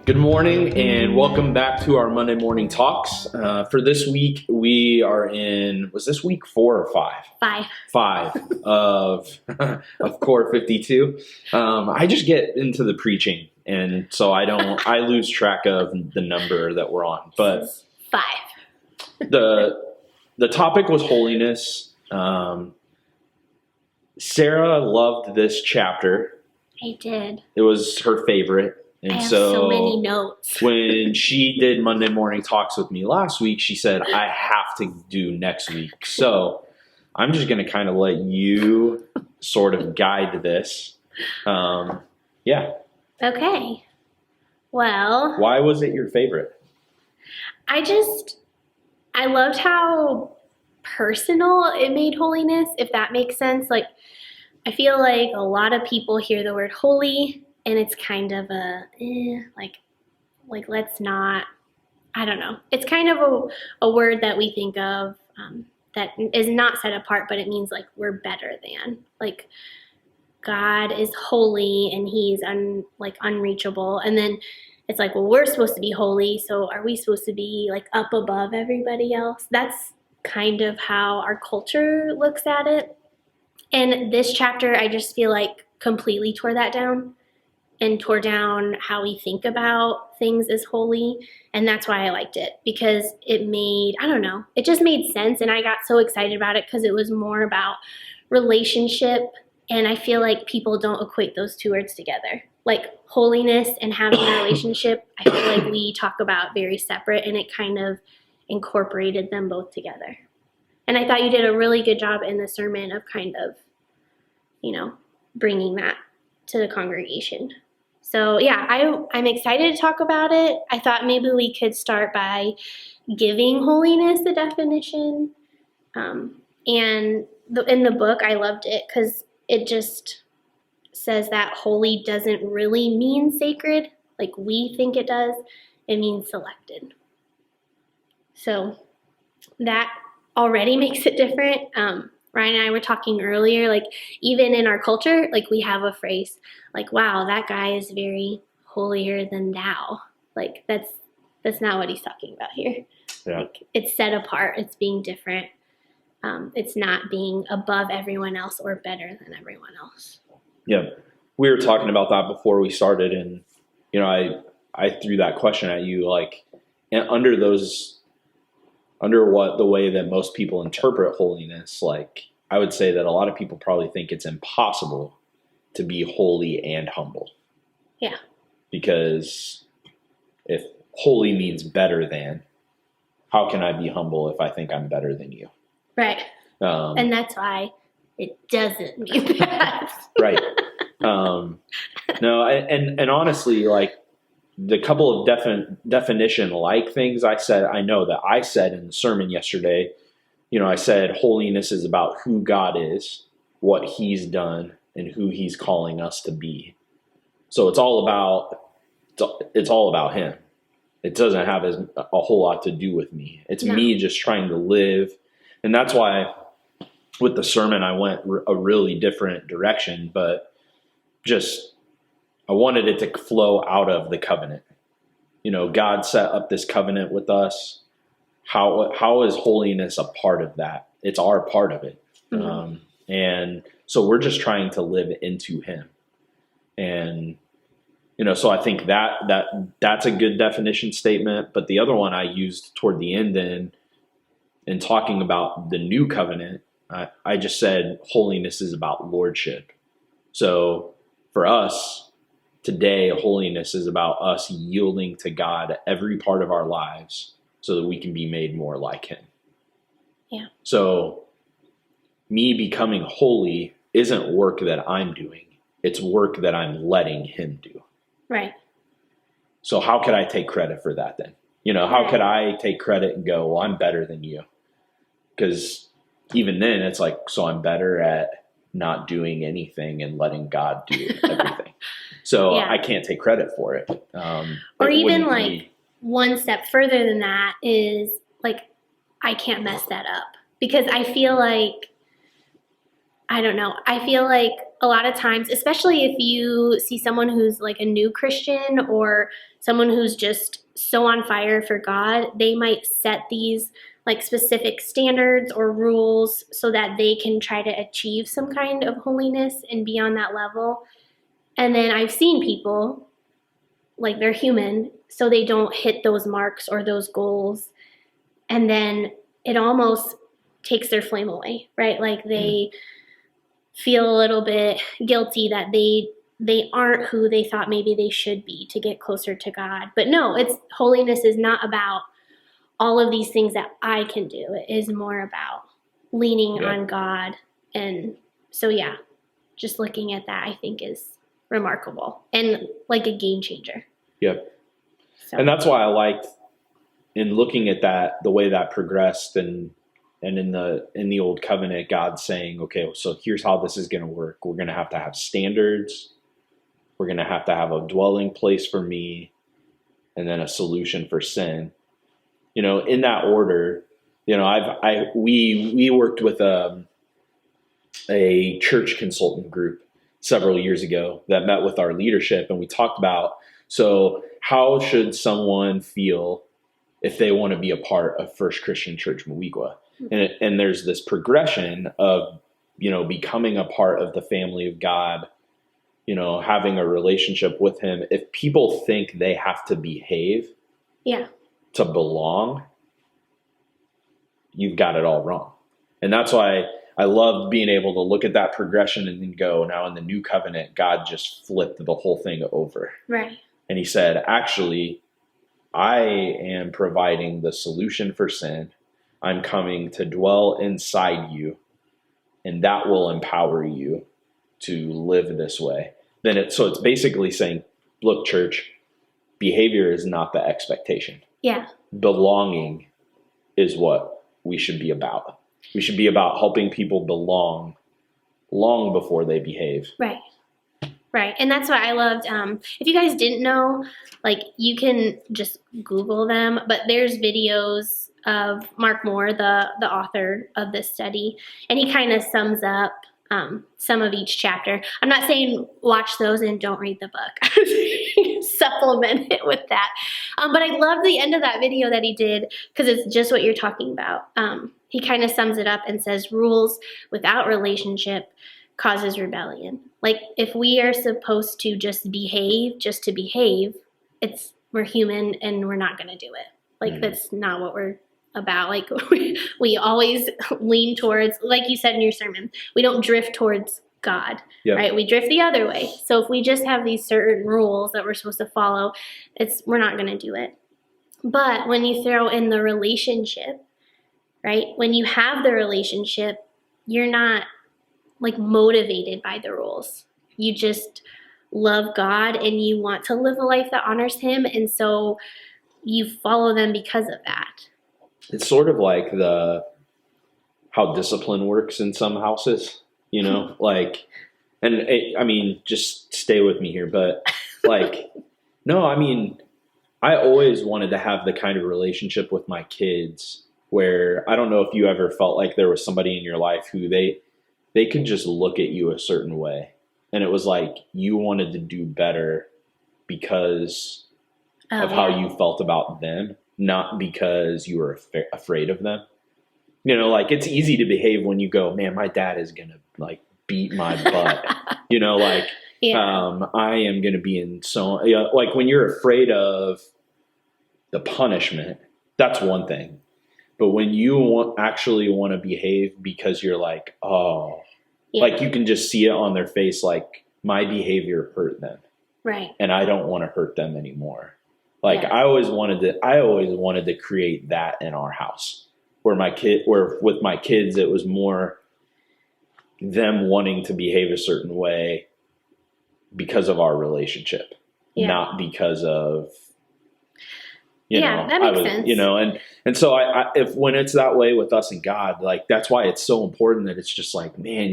Good morning and welcome back to our Monday morning talks. For this week, we are in, was this week 4 or 5? 5. 5 of Core 52. I just get into the preaching, and so I lose track of the number that we're on. But 5. the topic was holiness. Sarah loved this chapter. I did. It was her favorite. And I have so many notes. When she did Monday morning talks with me last week, she said, I have to do next week. So I'm just going to kind of let you sort of guide this. Yeah. Okay. Well. Why was it your favorite? I loved how personal it made holiness, if that makes sense. Like, I feel like a lot of people hear the word holy and it's kind of like let's not, I don't know. It's kind of a word that we think of that is not set apart, but it means like we're better than. Like God is holy and he's unreachable. And then it's like, well, we're supposed to be holy, so are we supposed to be like up above everybody else? That's kind of how our culture looks at it. And this chapter, I just feel like completely tore that down. And tore down how we think about things as holy. And that's why I liked it, because it just made sense. And I got so excited about it because it was more about relationship. And I feel like people don't equate those two words together. Like holiness and having a relationship, I feel like we talk about very separate, and it kind of incorporated them both together. And I thought you did a really good job in the sermon of kind of, bringing that to the congregation. So yeah, I'm excited to talk about it. I thought maybe we could start by giving holiness a definition. And in the book, I loved it because it just says that holy doesn't really mean sacred like we think it does. It means selected. So that already makes it different. Ryan and I were talking earlier, like even in our culture, like we have a phrase like, wow, that guy is very holier than thou. Like that's not what he's talking about here. Yeah. Like, it's set apart. It's being different. It's not being above everyone else or better than everyone else. Yeah. We were talking about that before we started. And, I threw that question at you, like, and under the way that most people interpret holiness, like I would say that a lot of people probably think it's impossible to be holy and humble. Yeah. Because if holy means better than, how can I be humble if I think I'm better than you? Right. And that's why it doesn't mean that. Right. No, and honestly, like, the couple of definition like things I said in the sermon yesterday, I said holiness is about who God is, what he's done, and who he's calling us to be. So it's all about him. It doesn't have a whole lot to do with me. It's me just trying to live. And that's why with the sermon, I went a really different direction, but just I wanted it to flow out of the covenant. God set up this covenant with us. How is holiness a part of that? It's our part of it. Mm-hmm. And so we're just trying to live into him. And, so I think that's a good definition statement. But the other one I used toward the end in talking about the new covenant, I just said holiness is about lordship. So for us, today, holiness is about us yielding to God every part of our lives so that we can be made more like him. Yeah. So me becoming holy isn't work that I'm doing. It's work that I'm letting him do. Right. So how could I take credit for that then? How could I take credit and go, well, I'm better than you? Because even then it's like, so I'm better at not doing anything and letting God do everything. So I can't take credit for it. Or even like one step further than that is like, I can't mess that up, because I feel like I don't know. I feel like a lot of times, especially if you see someone who's like a new Christian or someone who's just so on fire for God, they might set these like specific standards or rules so that they can try to achieve some kind of holiness and be on that level. And then I've seen people, like they're human, so they don't hit those marks or those goals. And then it almost takes their flame away, right? Like they feel a little bit guilty that they aren't who they thought maybe they should be to get closer to God. But no, it's holiness is not about all of these things that I can do. It is more about leaning on God. And so yeah, just looking at that I think is remarkable and like a game changer. Yep. So. And that's why I liked in looking at that, the way that progressed and in the old covenant, God saying, okay, so here's how this is going to work. We're going to have standards. We're going to have a dwelling place for me, and then a solution for sin. You know, in that order, you know, we worked with a church consultant group several years ago that met with our leadership, and we talked about, so how should someone feel if they want to be a part of First Christian Church Moweaqua? And there's this progression of, you know, becoming a part of the family of God, you know, having a relationship with him. If people think they have to behave to belong, you've got it all wrong. And that's why I love being able to look at that progression and then go, now in the new covenant, God just flipped the whole thing over. Right. And he said, actually, I am providing the solution for sin. I'm coming to dwell inside you, and that will empower you to live this way. So it's basically saying, look, church, behavior is not the expectation. Yeah. Belonging is what we should be about. We should be about helping people belong long before they behave. Right. Right. And that's what I loved. If you guys didn't know, like you can just Google them, but there's videos of Mark Moore, the author of this study, and he kind of sums up some of each chapter. I'm not saying watch those and don't read the book. Supplement it with that. But I love the end of that video that he did because it's just what you're talking about. He kind of sums it up and says rules without relationship causes rebellion. Like if we are supposed to just behave, we're human and we're not going to do it. Like that's not what we're about. Like we always lean towards, like you said in your sermon, we don't drift towards God, right? We drift the other way. So if we just have these certain rules that we're supposed to follow, we're not going to do it. But when you throw in the relationship, right? When you have the relationship, you're not like motivated by the rules. You just love God and you want to live a life that honors him. And so you follow them because of that. It's sort of like how discipline works in some houses, you know, like, and I mean, just stay with me here, but like, no, I mean, I always wanted to have the kind of relationship with my kids where I don't know if you ever felt like there was somebody in your life who they could just look at you a certain way. And it was like you wanted to do better because of how you felt about them, not because you were afraid of them. You know, like it's easy to behave when you go, man, my dad is going to like beat my butt. You know, like I am going to be in like when you're afraid of the punishment, that's one thing. But when you actually want to behave because you're like, like you can just see it on their face, like my behavior hurt them. Right. And I don't want to hurt them anymore. Like I always wanted to create that in our house where with my kids, it was more them wanting to behave a certain way because of our relationship, not because of, that makes sense. You know, and so if when it's that way with us and God, like that's why it's so important that it's just like, man,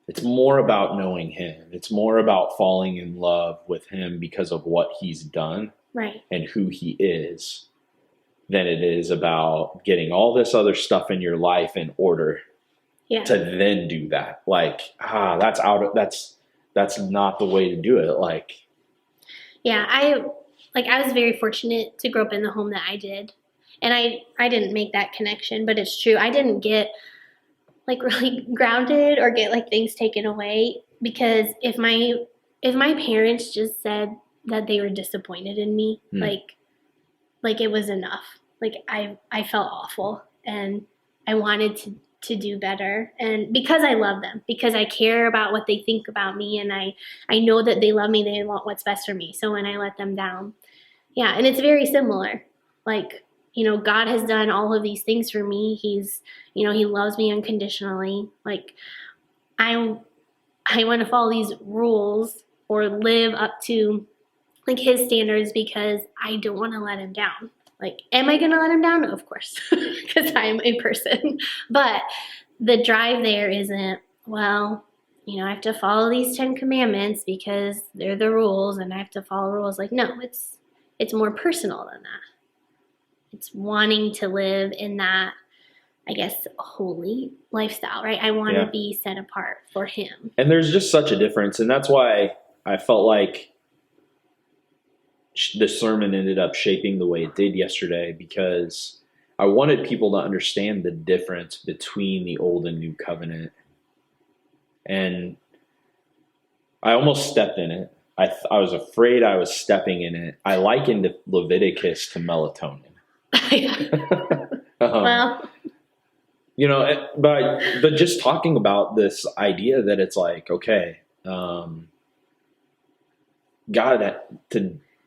it's more about knowing him. It's more about falling in love with him because of what he's done and who he is than it is about getting all this other stuff in your life in order Yeah. to then do that. Like, that's not the way to do it. Like, Yeah, I was very fortunate to grow up in the home that I did. And I didn't make that connection, but it's true. I didn't get like really grounded or get like things taken away because if my parents just said that they were disappointed in me, like it was enough. Like I felt awful and I wanted to do better. And because I love them, because I care about what they think about me, and I know that they love me, they want what's best for me. So when I let them down, yeah, and it's very similar. Like, God has done all of these things for me. He loves me unconditionally. Like, I want to follow these rules or live up to like his standards because I don't want to let him down. Like, am I going to let him down? Of course, because I'm a person. But the drive there isn't, well, I have to follow these 10 commandments because they're the rules and I have to follow rules. Like, no, it's more personal than that. It's wanting to live in that, I guess, holy lifestyle, right? I want to be set apart for him. And there's just such a difference. And that's why I felt like the sermon ended up shaping the way it did yesterday, because I wanted people to understand the difference between the old and new covenant. And I almost stepped in it. I was afraid I was stepping in it. I likened Leviticus to melatonin. Well, but just talking about this idea that it's like, okay, God,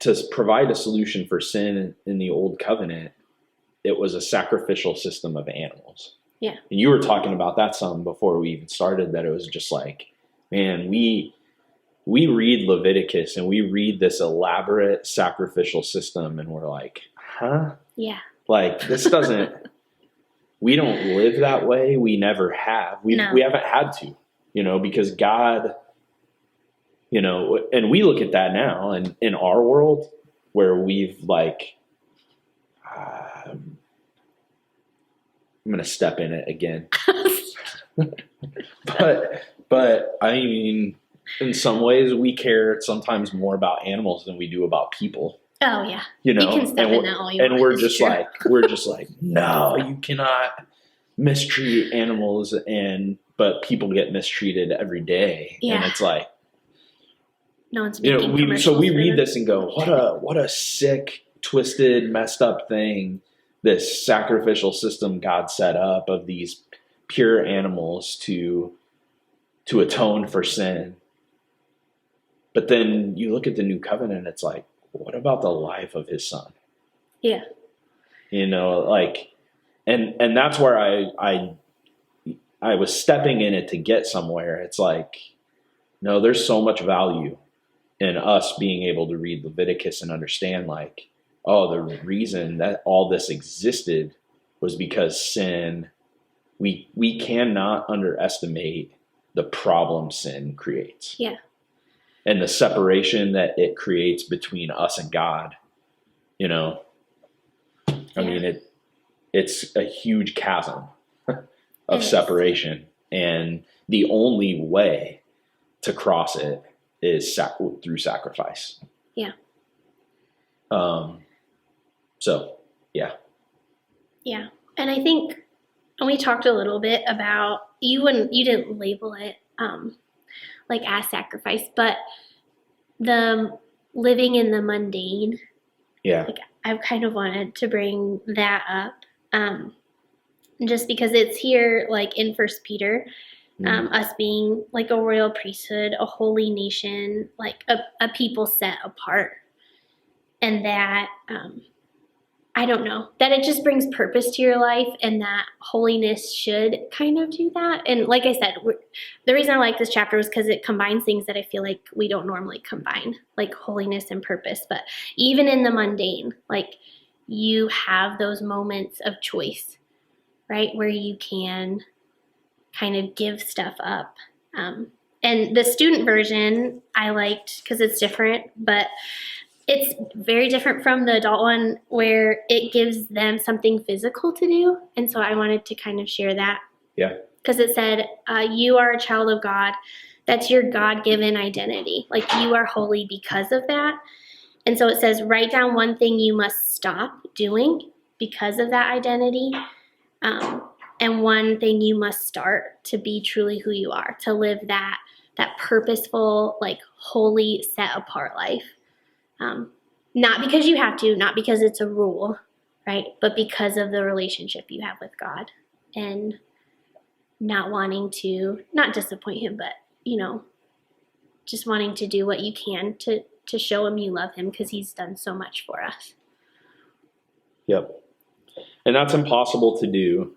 to provide a solution for sin in the old covenant, it was a sacrificial system of animals. Yeah. And you were talking about that some before we even started, that it was just like, man, we read Leviticus and we read this elaborate sacrificial system and we're like, huh? Yeah. Like, this doesn't, we don't live that way. We never have. We haven't had to, because God, and we look at that now and in our world where we've like, I'm going to step in it again. but I mean, in some ways we care sometimes more about animals than we do about people. Oh yeah. You can step in that all you want. And we're just like, no, you cannot mistreat animals, but people get mistreated every day. Yeah. And it's like, no one's making commercials. we read this and go, what a sick, twisted, messed up thing, this sacrificial system God set up of these pure animals to atone for sin. But then you look at the new covenant, it's like, what about the life of his son? Yeah. Like, and that's where I was stepping in it to get somewhere. It's like, no, there's so much value in us being able to read Leviticus and understand, like, oh, the reason that all this existed was because sin. We cannot underestimate the problem sin creates. Yeah. And the separation that it creates between us and God. I mean, it's a huge chasm of separation. And the only way to cross it is through sacrifice. Yeah. So, yeah. Yeah. And I think, and we talked a little bit about, you didn't label it like as sacrifice, but the living in the mundane. Yeah. Like, I've kind of wanted to bring that up, just because it's here, like in First Peter, us being like a royal priesthood, a holy nation, like a people set apart, and that I don't know, that it just brings purpose to your life, and that holiness should kind of do that. And like I said, the reason I like this chapter was because it combines things that I feel like we don't normally combine, like holiness and purpose. But even in the mundane, like, you have those moments of choice, right, where you can kind of give stuff up. And the student version I liked because it's different, but it's very different from the adult one, where it gives them something physical to do. And so I wanted to kind of share that. Yeah. because it said, you are a child of God. That's your God-given identity. Like, you are holy because of that. And so it says, write down one thing you must stop doing because of that identity, and one thing you must start to be truly who you are, to live that purposeful, like, holy, set apart life. Not because you have to, not because it's a rule, right? But because of the relationship you have with God, and not wanting to, not disappoint him, but, just wanting to do what you can to show him you love him, because he's done so much for us. Yep. And that's impossible to do.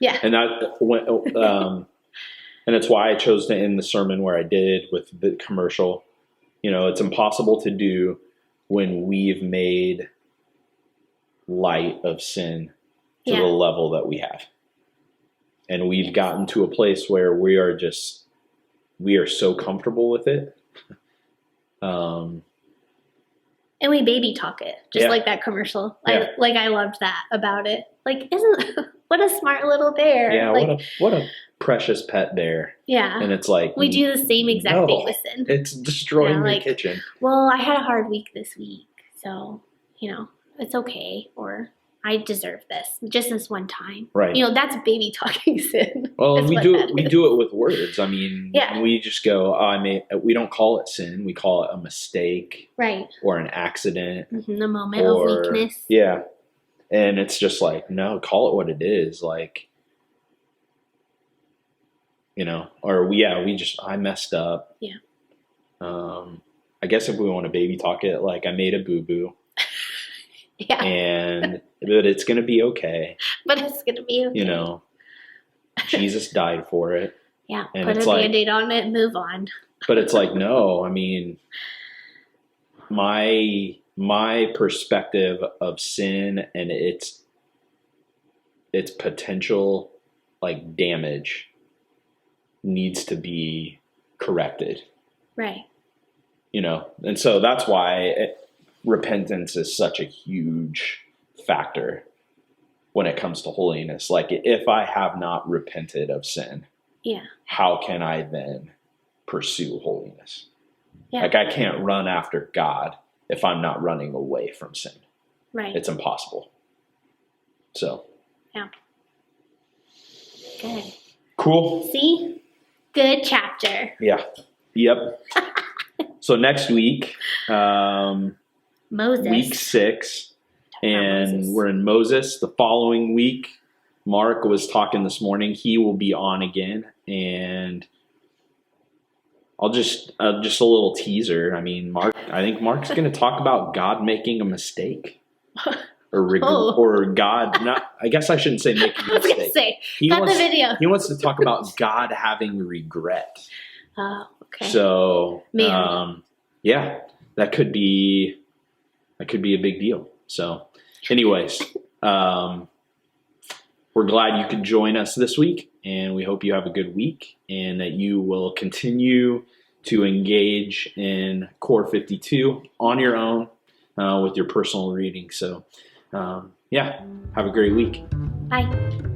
Yeah. And and that's why I chose to end the sermon where I did with the commercial. It's impossible to do when we've made light of sin to the level that we have. And we've gotten to a place where we are so comfortable with it. And we baby talk it, just like that commercial. Yeah. I loved that about it. Like, what a smart little bear. Yeah, like, what a precious pet bear. Yeah. And it's like, we do the same exact thing with sin. It's destroying your kitchen. Well, I had a hard week this week, so, it's okay. Or I deserve this, just this one time. Right. That's baby talking sin. Well, we do it with words. I mean, we just go, we don't call it sin. We call it a mistake. Right. Or an accident. Mm-hmm, a moment of weakness. Yeah. And it's just like, no, call it what it is. Like, I messed up. Yeah. I guess if we want to baby talk it, like, I made a boo-boo. Yeah. But it's going to be okay. But it's going to be okay. Jesus died for it. Yeah. And put a Band-Aid on it and move on. But it's like, no, I mean, my perspective of sin and its potential, like, damage needs to be corrected. Right. And so that's why repentance is such a huge factor when it comes to holiness. Like, if I have not repented of sin, how can I then pursue holiness? Yeah. Like, I can't run after God if I'm not running away from sin. Right. It's impossible. So. Yeah. Good. Cool. See? Good chapter. Yeah. Yep. So next week, Moses. Week 6, and we're in Moses. The following week, Mark was talking this morning. He will be on again, and I'll just a little teaser. I mean, I think Mark's going to talk about God making a mistake. Or God, I guess I shouldn't say making a mistake. I was going to say, cut the video. He wants to talk about God having regret. Oh, okay. So, that could be a big deal. So, anyways, we're glad you could join us this week, and we hope you have a good week and that you will continue to engage in Core 52 on your own with your personal reading. So, have a great week. Bye.